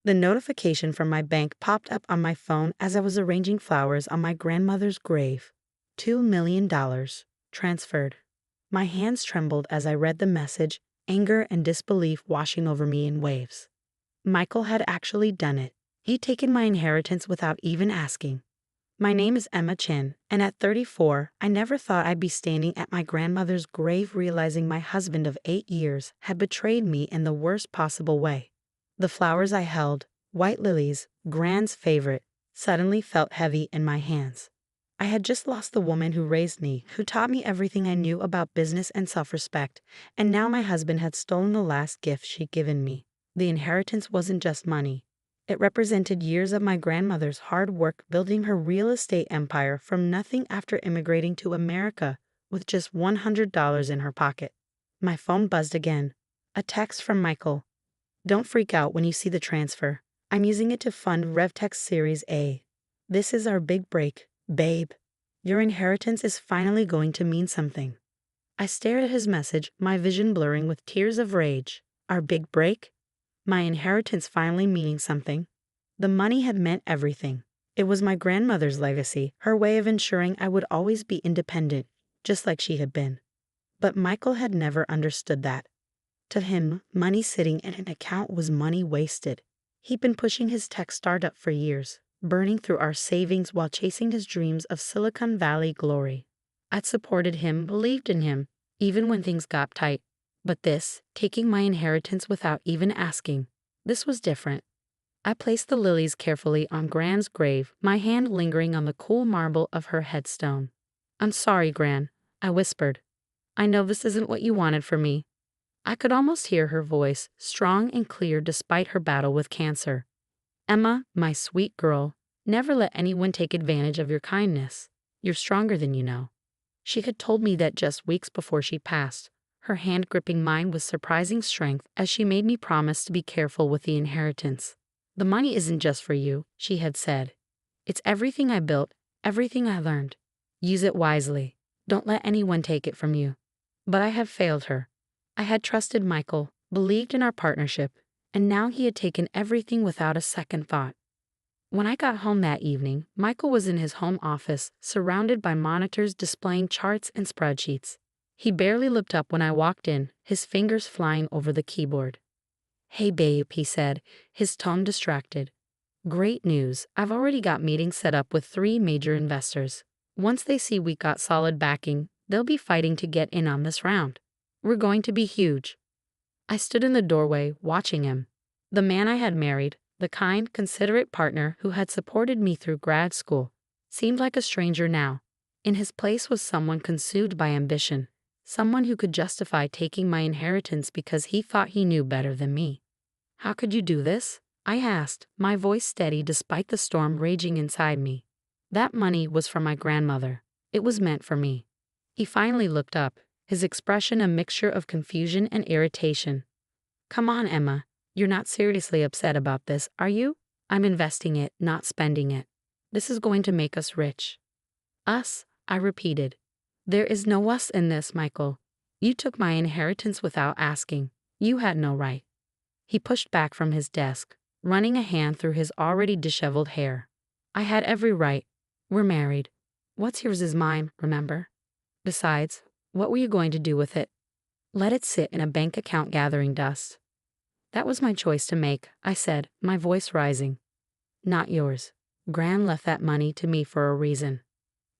The notification from my bank popped up on my phone as I was arranging flowers on my grandmother's grave. $2 million transferred. My hands trembled as I read the message, anger and disbelief washing over me in waves. Michael had actually done it. He'd taken my inheritance without even asking. My name is Emma Chin, and at 34, I never thought I'd be standing at my grandmother's grave realizing my husband of 8 years had betrayed me in the worst possible way. The flowers I held, white lilies, Grand's favorite, suddenly felt heavy in my hands. I had just lost the woman who raised me, who taught me everything I knew about business and self-respect, and now my husband had stolen the last gift she'd given me. The inheritance wasn't just money. It represented years of my grandmother's hard work building her real estate empire from nothing after immigrating to America with just $100 in her pocket. My phone buzzed again. A text from Michael. Don't freak out when you see the transfer. I'm using it to fund RevTech Series A. This is our big break, babe. Your inheritance is finally going to mean something. I stared at his message, my vision blurring with tears of rage. Our big break? My inheritance finally meaning something. The money had meant everything. It was my grandmother's legacy, her way of ensuring I would always be independent, just like she had been. But Michael had never understood that. To him, money sitting in an account was money wasted. He'd been pushing his tech startup for years, burning through our savings while chasing his dreams of Silicon Valley glory. I'd supported him, believed in him, even when things got tight. But this, taking my inheritance without even asking, this was different. I placed the lilies carefully on Gran's grave, my hand lingering on the cool marble of her headstone. I'm sorry, Gran, I whispered. I know this isn't what you wanted for me. I could almost hear her voice, strong and clear despite her battle with cancer. Emma, my sweet girl, never let anyone take advantage of your kindness. You're stronger than you know. She had told me that just weeks before she passed, her hand gripping mine with surprising strength as she made me promise to be careful with the inheritance. The money isn't just for you, she had said. It's everything I built, everything I learned. Use it wisely. Don't let anyone take it from you. But I had failed her. I had trusted Michael, believed in our partnership, and now he had taken everything without a second thought. When I got home that evening, Michael was in his home office, surrounded by monitors displaying charts and spreadsheets. He barely looked up when I walked in, his fingers flying over the keyboard. Hey babe, he said, his tone distracted. Great news, I've already got meetings set up with 3 major investors. Once they see we got solid backing, they'll be fighting to get in on this round. We're going to be huge. I stood in the doorway, watching him. The man I had married, the kind, considerate partner who had supported me through grad school, seemed like a stranger now. In his place was someone consumed by ambition, someone who could justify taking my inheritance because he thought he knew better than me. How could you do this? I asked, my voice steady despite the storm raging inside me. That money was for my grandmother. It was meant for me. He finally looked up, his expression a mixture of confusion and irritation. Come on, Emma. You're not seriously upset about this, are you? I'm investing it, not spending it. This is going to make us rich. Us, I repeated. There is no us in this, Michael. You took my inheritance without asking. You had no right. He pushed back from his desk, running a hand through his already disheveled hair. I had every right. We're married. What's yours is mine, remember? Besides, what were you going to do with it? Let it sit in a bank account gathering dust. That was my choice to make, I said, my voice rising. Not yours. Gran left that money to me for a reason.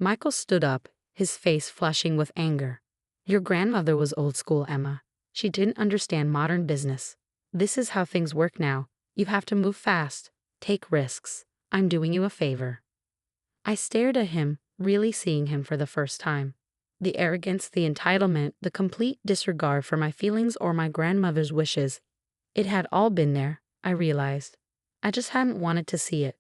Michael stood up, his face flushing with anger. Your grandmother was old school, Emma. She didn't understand modern business. This is how things work now. You have to move fast, take risks. I'm doing you a favor. I stared at him, really seeing him for the first time. The arrogance, the entitlement, the complete disregard for my feelings or my grandmother's wishes. It had all been there, I realized. I just hadn't wanted to see it.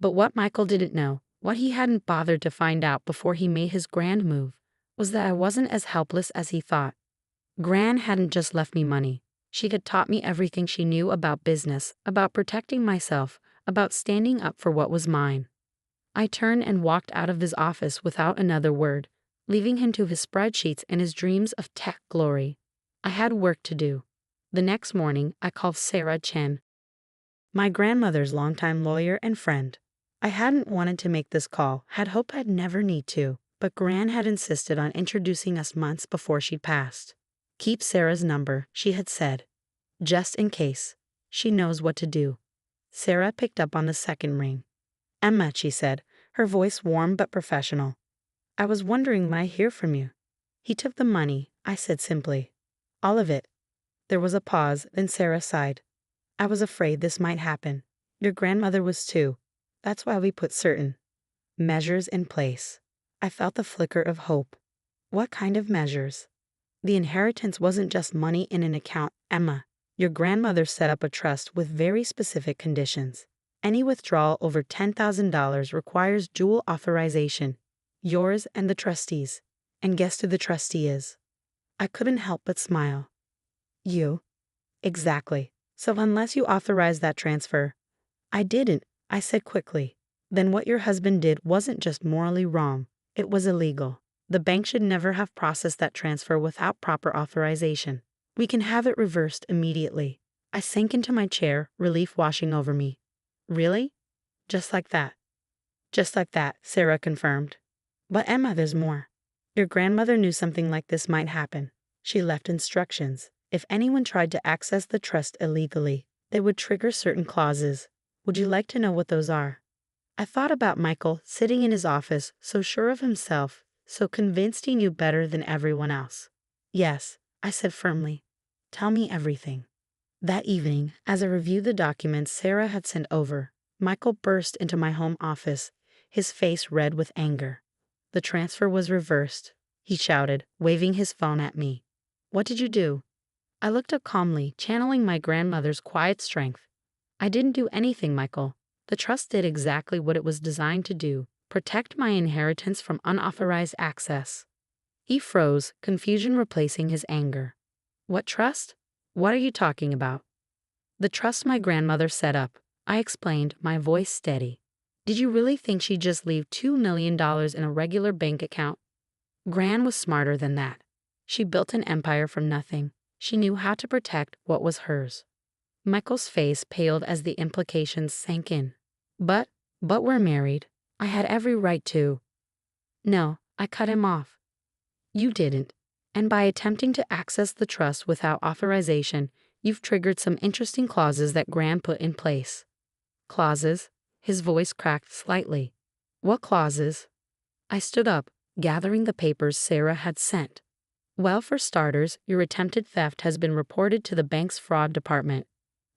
But what Michael didn't know, what he hadn't bothered to find out before he made his grand move, was that I wasn't as helpless as he thought. Gran hadn't just left me money. She had taught me everything she knew about business, about protecting myself, about standing up for what was mine. I turned and walked out of his office without another word, leaving him to his spreadsheets and his dreams of tech glory. I had work to do. The next morning, I called Sarah Chen. My grandmother's longtime lawyer and friend. I hadn't wanted to make this call, had hoped I'd never need to, but Gran had insisted on introducing us months before she'd passed. Keep Sarah's number, she had said. Just in case. She knows what to do. Sarah picked up on the second ring. Emma, she said, her voice warm but professional. I was wondering when I hear from you. He took the money, I said simply. All of it. There was a pause, then Sarah sighed. I was afraid this might happen. Your grandmother was too. That's why we put certain measures in place. I felt the flicker of hope. What kind of measures? The inheritance wasn't just money in an account, Emma. Your grandmother set up a trust with very specific conditions. Any withdrawal over $10,000 requires dual authorization, yours and the trustees. And guess who the trustee is? I couldn't help but smile. You? Exactly. So unless you authorize that transfer. I didn't, I said quickly. Then what your husband did wasn't just morally wrong, it was illegal. The bank should never have processed that transfer without proper authorization. We can have it reversed immediately. I sank into my chair, relief washing over me. Really? Just like that? Just like that, Sarah confirmed. But Emma, there's more. Your grandmother knew something like this might happen. She left instructions. If anyone tried to access the trust illegally, they would trigger certain clauses. Would you like to know what those are? I thought about Michael sitting in his office, so sure of himself, so convinced he knew better than everyone else. Yes, I said firmly. Tell me everything. That evening, as I reviewed the documents Sarah had sent over, Michael burst into my home office, his face red with anger. The transfer was reversed, he shouted, waving his phone at me. What did you do? I looked up calmly, channeling my grandmother's quiet strength. I didn't do anything, Michael. The trust did exactly what it was designed to do, protect my inheritance from unauthorized access. He froze, confusion replacing his anger. What trust? What are you talking about? The trust my grandmother set up, I explained, my voice steady. Did you really think she'd just leave $2 million in a regular bank account? Gran was smarter than that. She built an empire from nothing. She knew how to protect what was hers. Michael's face paled as the implications sank in. But we're married. I had every right to. No, I cut him off. You didn't. And by attempting to access the trust without authorization, you've triggered some interesting clauses that Gran put in place. Clauses? His voice cracked slightly. What clauses? I stood up, gathering the papers Sarah had sent. Well, for starters, your attempted theft has been reported to the bank's fraud department.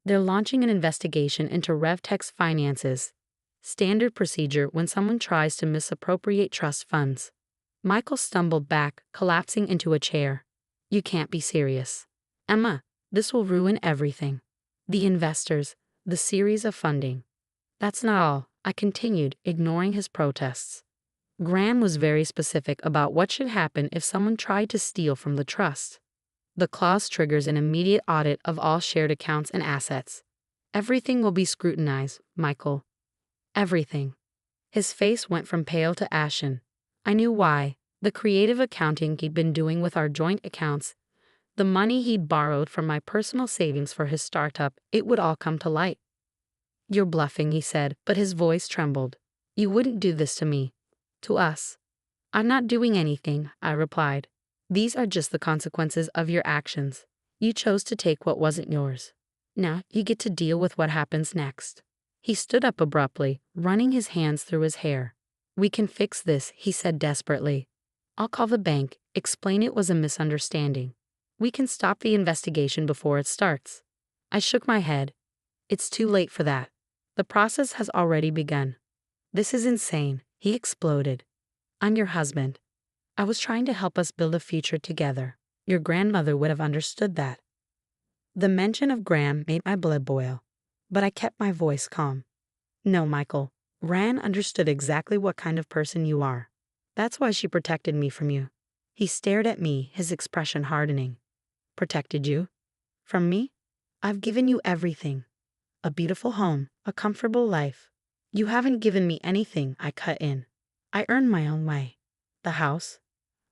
They're launching an investigation into RevTech's finances. Standard procedure when someone tries to misappropriate trust funds. Michael stumbled back, collapsing into a chair. You can't be serious. Emma, this will ruin everything. The investors, the series of funding. That's not all, I continued, ignoring his protests. Gran was very specific about what should happen if someone tried to steal from the trust. The clause triggers an immediate audit of all shared accounts and assets. Everything will be scrutinized, Michael. Everything. His face went from pale to ashen. I knew why. The creative accounting he'd been doing with our joint accounts, the money he'd borrowed from my personal savings for his startup, it would all come to light. You're bluffing, he said, but his voice trembled. You wouldn't do this to me. To us. I'm not doing anything, I replied. These are just the consequences of your actions. You chose to take what wasn't yours. Now you get to deal with what happens next. He stood up abruptly, running his hands through his hair. We can fix this, he said desperately. I'll call the bank, explain it was a misunderstanding. We can stop the investigation before it starts. I shook my head. It's too late for that. The process has already begun. This is insane, he exploded. I'm your husband. I was trying to help us build a future together. Your grandmother would have understood that. The mention of Gran made my blood boil, but I kept my voice calm. No, Michael. Gran understood exactly what kind of person you are. That's why she protected me from you. He stared at me, his expression hardening. Protected you? From me? I've given you everything. A beautiful home, a comfortable life. You haven't given me anything, I cut in. I earned my own way. The house.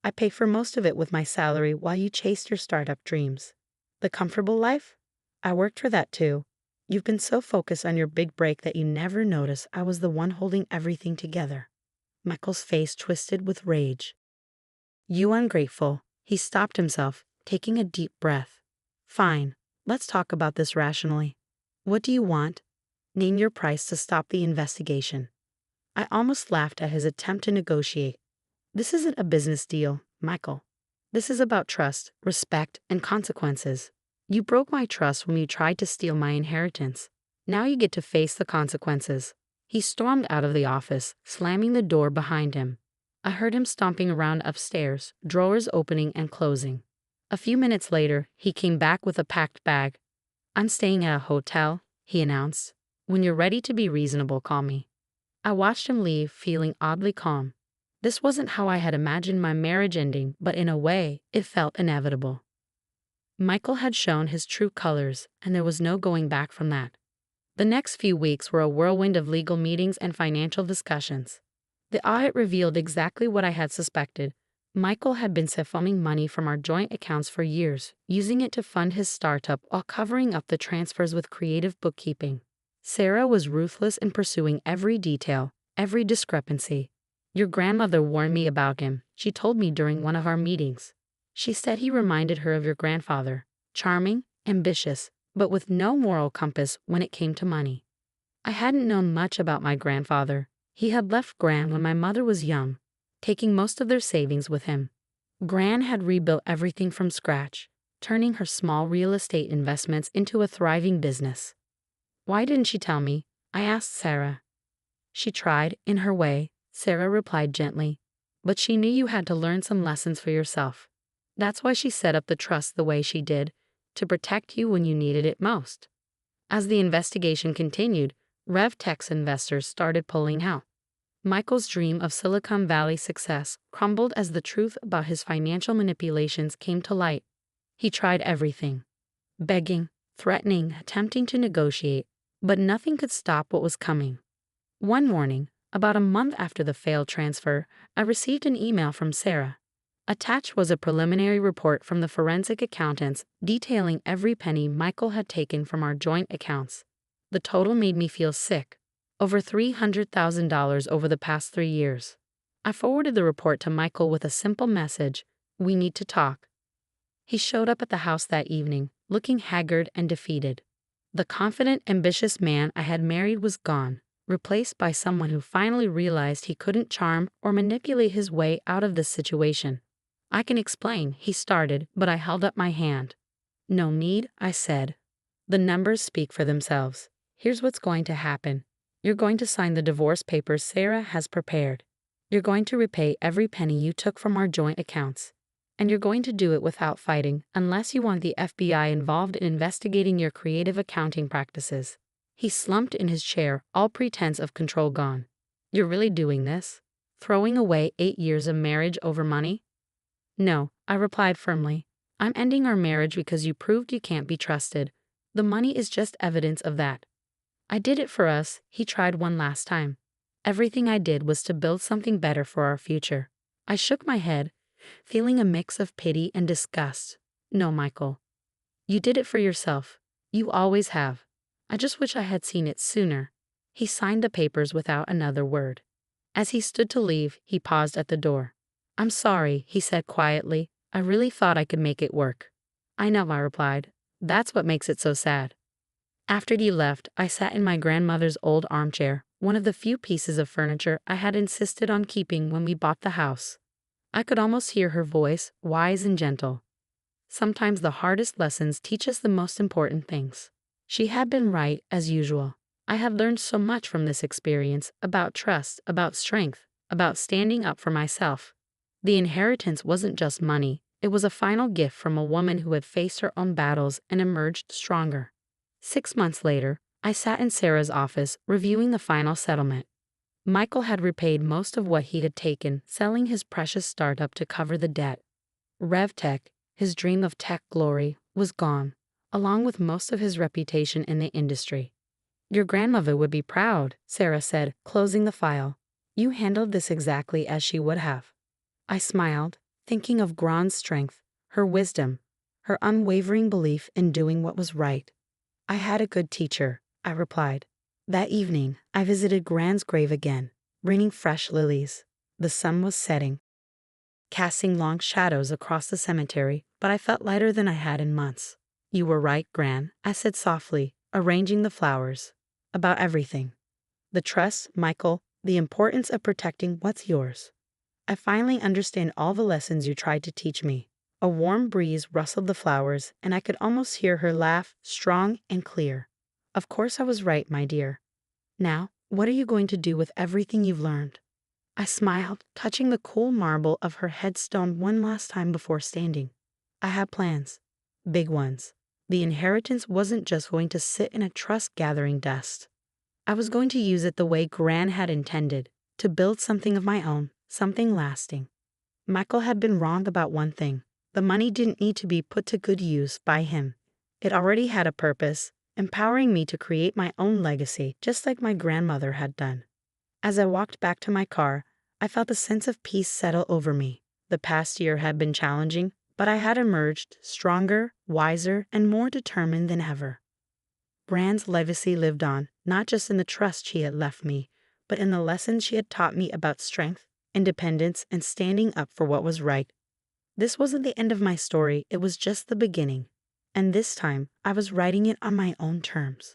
I pay for most of it with my salary while you chased your startup dreams. The comfortable life? I worked for that too. You've been so focused on your big break that you never noticed I was the one holding everything together. Michael's face twisted with rage. You ungrateful. He stopped himself, taking a deep breath. Fine, let's talk about this rationally. What do you want? Name your price to stop the investigation. I almost laughed at his attempt to negotiate. This isn't a business deal, Michael. This is about trust, respect, and consequences. You broke my trust when you tried to steal my inheritance. Now you get to face the consequences. He stormed out of the office, slamming the door behind him. I heard him stomping around upstairs, drawers opening and closing. A few minutes later, he came back with a packed bag. I'm staying at a hotel, he announced. When you're ready to be reasonable, call me. I watched him leave, feeling oddly calm. This wasn't how I had imagined my marriage ending, but in a way, it felt inevitable. Michael had shown his true colors, and there was no going back from that. The next few weeks were a whirlwind of legal meetings and financial discussions. The audit revealed exactly what I had suspected. Michael had been siphoning money from our joint accounts for years, using it to fund his startup while covering up the transfers with creative bookkeeping. Sarah was ruthless in pursuing every detail, every discrepancy. Your grandmother warned me about him, she told me during one of our meetings. She said he reminded her of your grandfather, charming, ambitious, but with no moral compass when it came to money. I hadn't known much about my grandfather. He had left Gran when my mother was young, taking most of their savings with him. Gran had rebuilt everything from scratch, turning her small real estate investments into a thriving business. Why didn't she tell me? I asked Sarah. She tried, in her way, Sarah replied gently, but she knew you had to learn some lessons for yourself. That's why she set up the trust the way she did, to protect you when you needed it most. As the investigation continued, RevTech's investors started pulling out. Michael's dream of Silicon Valley success crumbled as the truth about his financial manipulations came to light. He tried everything. Begging, threatening, attempting to negotiate, but nothing could stop what was coming. One morning, about a month after the failed transfer, I received an email from Sarah. Attached was a preliminary report from the forensic accountants detailing every penny Michael had taken from our joint accounts. The total made me feel sick. Over $300,000 over the past 3 years. I forwarded the report to Michael with a simple message: we need to talk. He showed up at the house that evening, looking haggard and defeated. The confident, ambitious man I had married was gone, replaced by someone who finally realized he couldn't charm or manipulate his way out of this situation. I can explain, he started, but I held up my hand. No need, I said. The numbers speak for themselves. Here's what's going to happen. You're going to sign the divorce papers Sarah has prepared. You're going to repay every penny you took from our joint accounts. And you're going to do it without fighting, unless you want the FBI involved in investigating your creative accounting practices. He slumped in his chair, all pretense of control gone. You're really doing this? Throwing away 8 years of marriage over money? No, I replied firmly. I'm ending our marriage because you proved you can't be trusted. The money is just evidence of that. I did it for us, he tried one last time. Everything I did was to build something better for our future. I shook my head, feeling a mix of pity and disgust. No, Michael. You did it for yourself. You always have. I just wish I had seen it sooner. He signed the papers without another word. As he stood to leave, he paused at the door. I'm sorry, he said quietly. I really thought I could make it work. I know, I replied. That's what makes it so sad. After he left, I sat in my grandmother's old armchair, one of the few pieces of furniture I had insisted on keeping when we bought the house. I could almost hear her voice, wise and gentle. Sometimes the hardest lessons teach us the most important things. She had been right, as usual. I had learned so much from this experience, about trust, about strength, about standing up for myself. The inheritance wasn't just money, it was a final gift from a woman who had faced her own battles and emerged stronger. 6 months later, I sat in Sarah's office, reviewing the final settlement. Michael had repaid most of what he had taken, selling his precious startup to cover the debt. RevTech, his dream of tech glory, was gone, along with most of his reputation in the industry. Your grandmother would be proud, Sarah said, closing the file. You handled this exactly as she would have. I smiled, thinking of Gran's strength, her wisdom, her unwavering belief in doing what was right. I had a good teacher, I replied. That evening, I visited Gran's grave again, bringing fresh lilies. The sun was setting, casting long shadows across the cemetery, but I felt lighter than I had in months. You were right, Gran, I said softly, arranging the flowers. About everything. The trust, Michael, the importance of protecting what's yours. I finally understand all the lessons you tried to teach me. A warm breeze rustled the flowers, and I could almost hear her laugh, strong and clear. Of course I was right, my dear. Now, what are you going to do with everything you've learned? I smiled, touching the cool marble of her headstone one last time before standing. I had plans. Big ones. The inheritance wasn't just going to sit in a trust gathering dust. I was going to use it the way Gran had intended, to build something of my own, something lasting. Michael had been wrong about one thing. The money didn't need to be put to good use by him. It already had a purpose, empowering me to create my own legacy, just like my grandmother had done. As I walked back to my car, I felt a sense of peace settle over me. The past year had been challenging, but I had emerged stronger, wiser, and more determined than ever. Gran's legacy lived on, not just in the trust she had left me, but in the lessons she had taught me about strength, independence, and standing up for what was right. This wasn't the end of my story, it was just the beginning. And this time, I was writing it on my own terms.